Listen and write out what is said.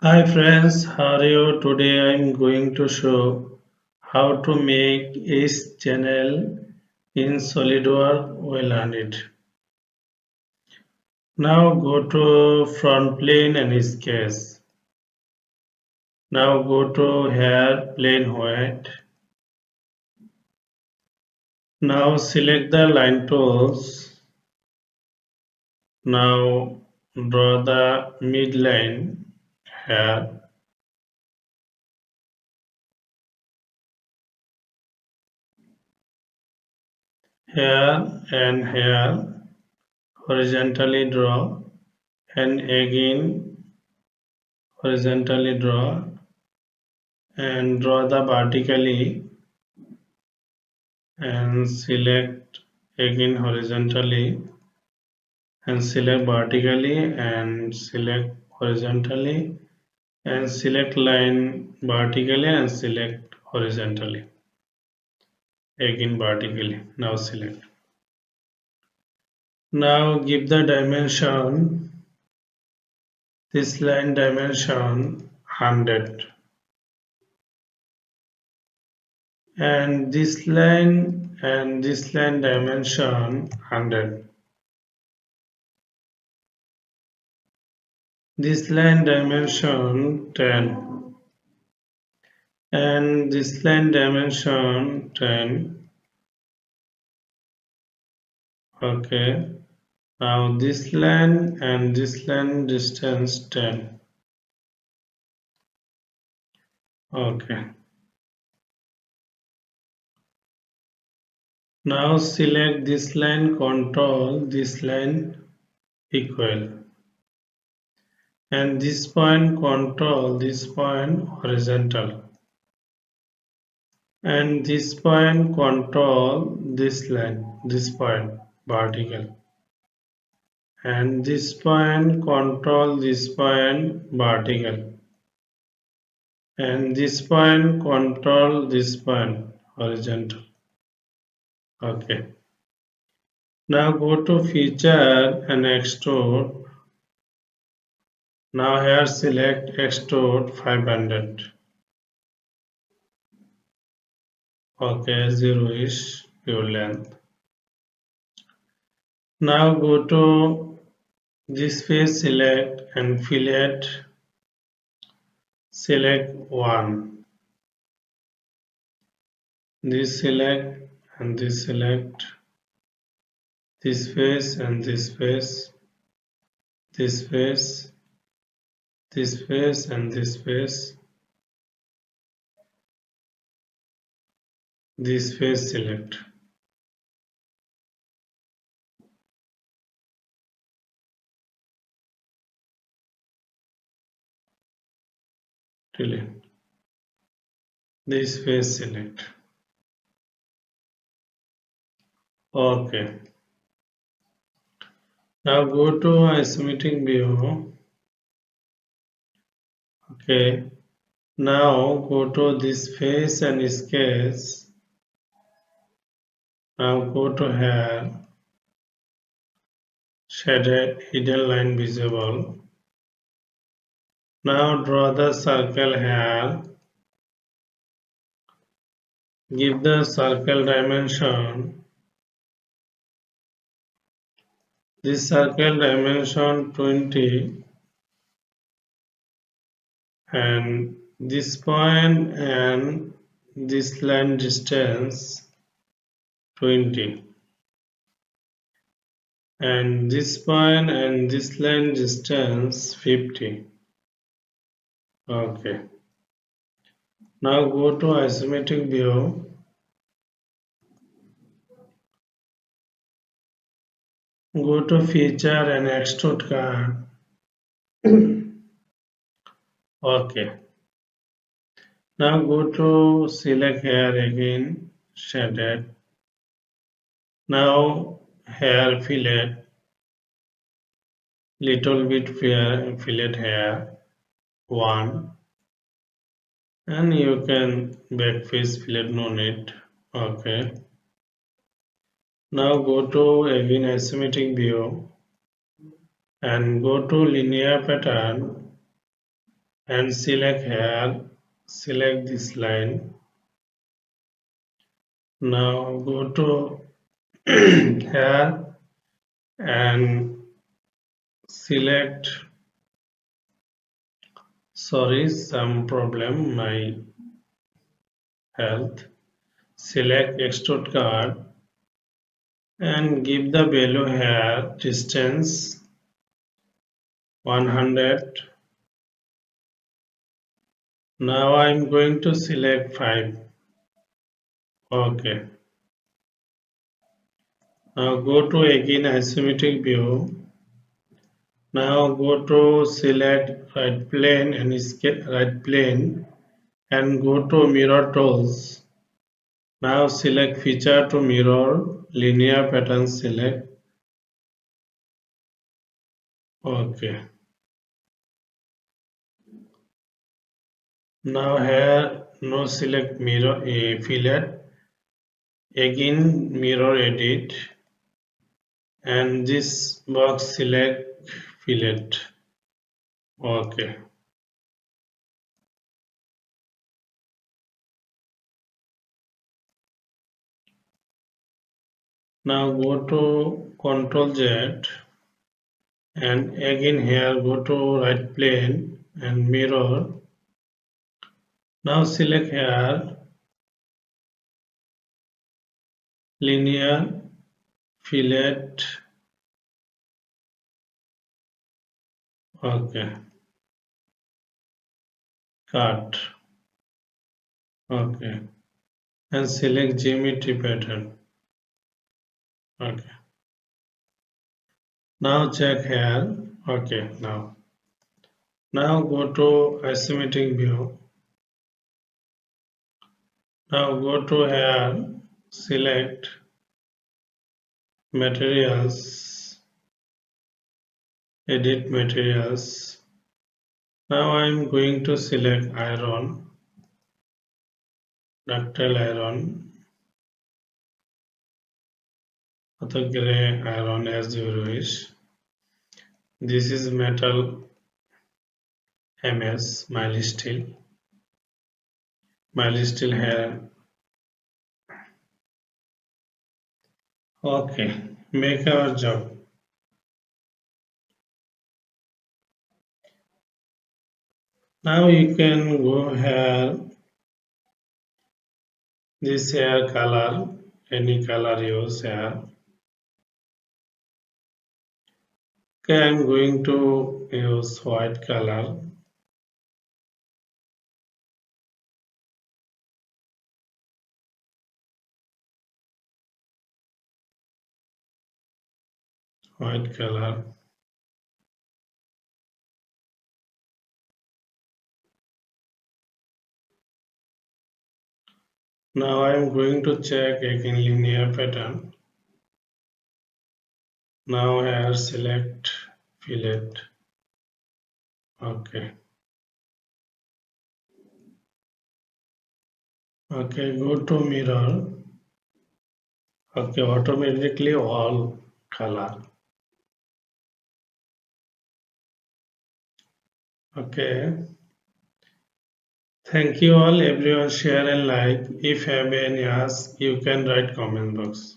Hi friends, how are you? Today I am going to show how to make ace channel in SolidWorks. We learned it. Now go to front plane and sketch. Now go to here plane white. Now select the line tools. Now draw the midline here, here and here. Horizontally draw and again horizontally draw and draw the vertically and select again horizontally and select vertically and select horizontally and select line vertically and select horizontally again vertically. Now select. Now give the dimension, this line dimension 100 and this line dimension 100. This line dimension 10 and this line dimension 10. Okay, now this line and this line distance 10. Okay, now select this line, control this line equal, and this point control this point horizontal, and this point control this line, this point vertical, and this point control this point vertical, and this point control this point horizontal. Okay, now go to feature and extrude. Now here select extrude 500. Okay, 0 is pure length. Now go to this face, select and fillet, select 1. This select and this select, this face and this face, this face, this face and this face, this face select. Delete. This face select. Okay. Now go to isometric view. Okay. Now go to this face and sketch. Now go to here. Shaded hidden line visible. Now draw the circle here. Give the circle dimension. This circle dimension 20 and this point and this line distance 20 and this point and this line distance 50. Okay. Now go to isometric view. Go to feature and extrude card. Okay. Now go to select here again, shaded. Now here fillet, little bit fillet here, 1. And you can backface fillet, no need. Okay. Now go to again isometric view and go to linear pattern and select here, select this line. Now go to here and select, sorry, some problem, my health. Select extrude card and give the value here, distance 100. Now I'm going to select 5. Okay. Now go to again isometric view. Now go to select right plane and right plane and go to mirror tools. Now select feature to mirror linear pattern select. Okay. Now here no select mirror fillet. Again mirror edit and this box select fillet. Okay. Now go to Control Z and again here go to right plane and mirror. Now select here linear fillet. Okay. Cut. Okay. And select geometry pattern. Okay. Now check here. Okay. Now go to isometric view. Now go to here. Select materials. Edit materials. Now I am going to select iron. Ductile iron. Or gray iron as you wish. This is metal MS mild steel. Mild steel here. Okay, make our job. Now you can go here. This here color, any color use here. Okay, I'm going to use white color. White color. Now I am going to check again linear pattern. Now here select fillet. Okay. Okay, go to mirror. Okay, automatically all color. Okay. Thank you all everyone, share and like. If have any ask you can write comment box.